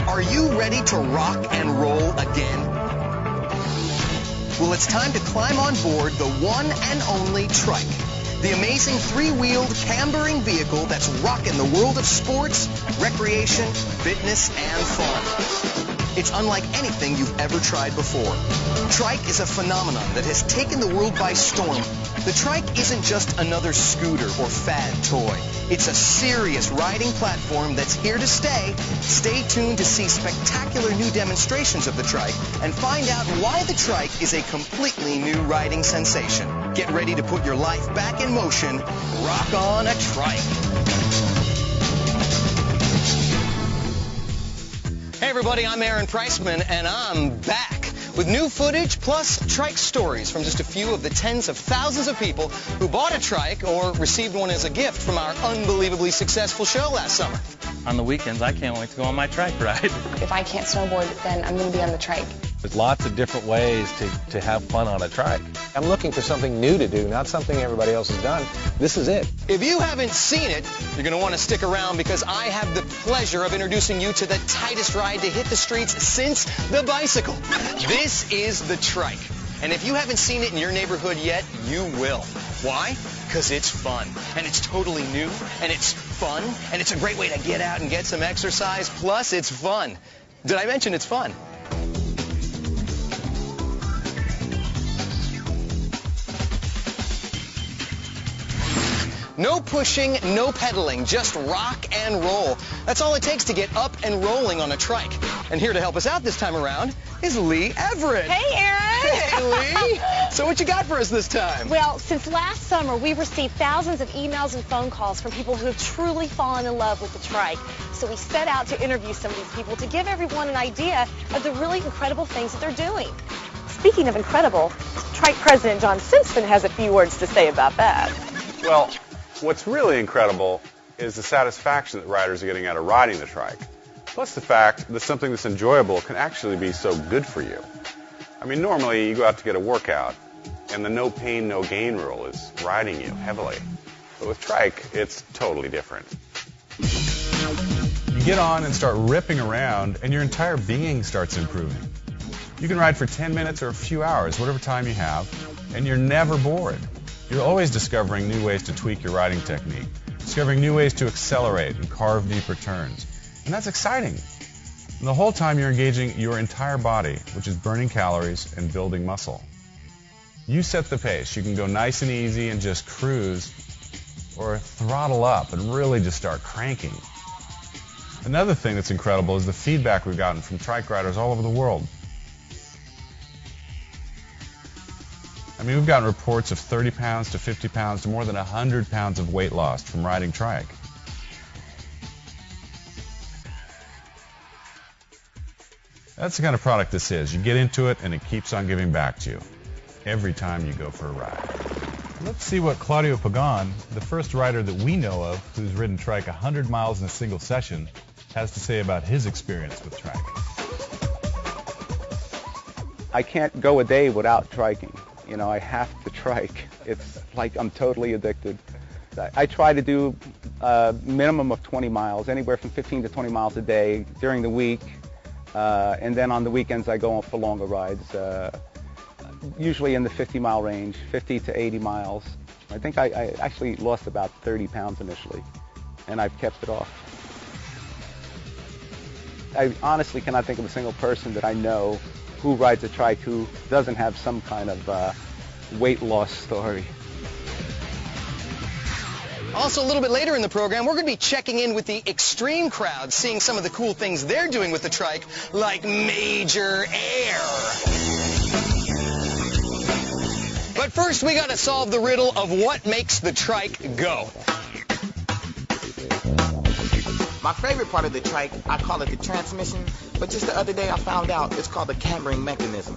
Are you ready to rock and roll again? Well, it's time to climb on board the one and only Trike, the amazing three-wheeled cambering vehicle that's rocking the world of sports, recreation, fitness, and fun. It's unlike anything you've ever tried before. Trike is a phenomenon that has taken the world by storm. The Trike isn't just another scooter or fad toy. It's a serious riding platform that's here to stay. Stay tuned to see spectacular new demonstrations of the Trike and find out why the Trike is a completely new riding sensation. Get ready to put your life back in motion. Rock on a Trike. Hey everybody, I'm Aaron Priceman, and I'm back with new footage plus Trike stories from just a few of the tens of thousands of people who bought a Trike or received one as a gift from our unbelievably successful show last summer. On the weekends, I can't wait to go on my Trike ride. If I can't snowboard, then I'm going to be on the Trike. There's lots of different ways to have fun on a Trike. I'm looking for something new to do, not something everybody else has done. This is it. If you haven't seen it, you're going to want to stick around because I have the pleasure of introducing you to the tightest ride to hit the streets since the bicycle. This is the Trike. And if you haven't seen it in your neighborhood yet, you will. Why? Because it's fun, and it's totally new, and it's fun, and it's a great way to get out and get some exercise, plus it's fun. Did I mention it's fun? No pushing, no pedaling, just rock and roll. That's all it takes to get up and rolling on a Trike. And here to help us out this time around is Lee Everett. Hey, Aaron. Hey, Lee. So what you got for us this time? Well, since last summer, we've received thousands of emails and phone calls from people who have truly fallen in love with the Trike. So we set out to interview some of these people to give everyone an idea of the really incredible things that they're doing. Speaking of incredible, Trike President John Simpson has a few words to say about that. Well, what's really incredible is the satisfaction that riders are getting out of riding the Trike. Plus the fact that something that's enjoyable can actually be so good for you. I mean, normally you go out to get a workout, and the no pain, no gain rule is riding you heavily. But with Trike, it's totally different. You get on and start ripping around, and your entire being starts improving. You can ride for 10 minutes or a few hours, whatever time you have, and you're never bored. You're always discovering new ways to tweak your riding technique, discovering new ways to accelerate and carve deeper turns. And that's exciting. And the whole time you're engaging your entire body, which is burning calories and building muscle. You set the pace. You can go nice and easy and just cruise, or throttle up and really just start cranking. Another thing that's incredible is the feedback we've gotten from Trike riders all over the world. I mean, we've gotten reports of 30 pounds to 50 pounds to more than 100 pounds of weight lost from riding Trike. That's the kind of product this is. You get into it and it keeps on giving back to you every time you go for a ride. Let's see what Claudio Pagan, the first rider that we know of who's ridden Trike 100 miles in a single session, has to say about his experience with Trike. I can't go a day without triking. You know, I have to Trike. It's like I'm totally addicted. I try to do a minimum of 20 miles, anywhere from 15 to 20 miles a day during the week. And then on the weekends I go on for longer rides, usually in the 50-mile range, 50 to 80 miles. I think I actually lost about 30 pounds initially, and I've kept it off. I honestly cannot think of a single person that I know who rides a Trike who doesn't have some kind of weight loss story. Also, a little bit later in the program, we're going to be checking in with the extreme crowd, seeing some of the cool things they're doing with the Trike, like major air. But first, we got to solve the riddle of what makes the Trike go. My favorite part of the Trike, I call it the transmission, but just the other day I found out it's called the cambering mechanism.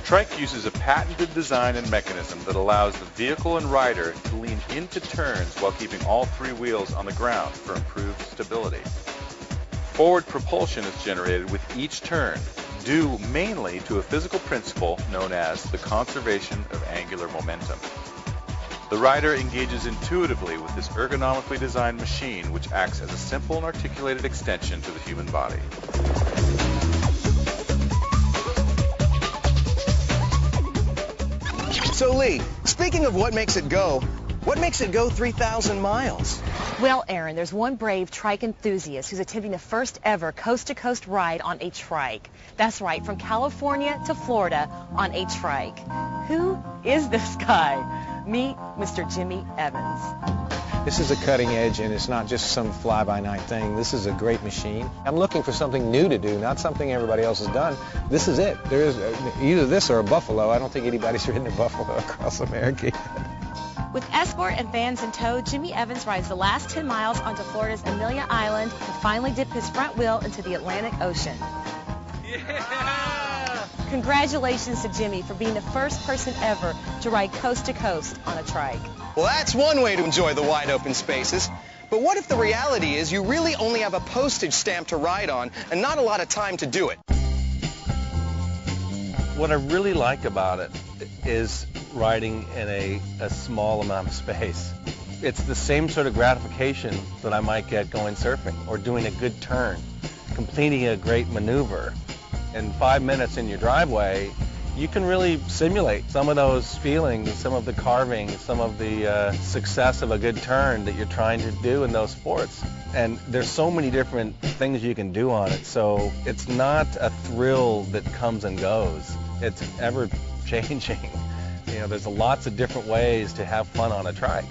Trike uses a patented design and mechanism that allows the vehicle and rider to lean into turns while keeping all three wheels on the ground for improved stability. Forward propulsion is generated with each turn, due mainly to a physical principle known as the conservation of angular momentum. The rider engages intuitively with this ergonomically designed machine, which acts as a simple and articulated extension to the human body. So Lee, speaking of what makes it go 3,000 miles? Well, Aaron, there's one brave trike enthusiast who's attempting the first ever coast-to-coast ride on a trike. That's right, from California to Florida on a trike. Who is this guy? Meet Mr. Jimmy Evans. This is a cutting edge, and it's not just some fly-by-night thing. This is a great machine. I'm looking for something new to do, not something everybody else has done. This is it. There is either this or a buffalo. I don't think anybody's ridden a buffalo across America yet. With escort and vans in tow, Jimmy Evans rides the last 10 miles onto Florida's Amelia Island to finally dip his front wheel into the Atlantic Ocean. Yeah! Congratulations to Jimmy for being the first person ever to ride coast to coast on a trike. Well, that's one way to enjoy the wide open spaces. But what if the reality is you really only have a postage stamp to ride on and not a lot of time to do it? What I really like about it is riding in a small amount of space. It's the same sort of gratification that I might get going surfing or doing a good turn, completing a great maneuver. In 5 minutes in your driveway, you can really simulate some of those feelings, some of the carving, some of the success of a good turn that you're trying to do in those sports. And there's so many different things you can do on it, so it's not a thrill that comes and goes. It's ever changing. You know, there's lots of different ways to have fun on a trike.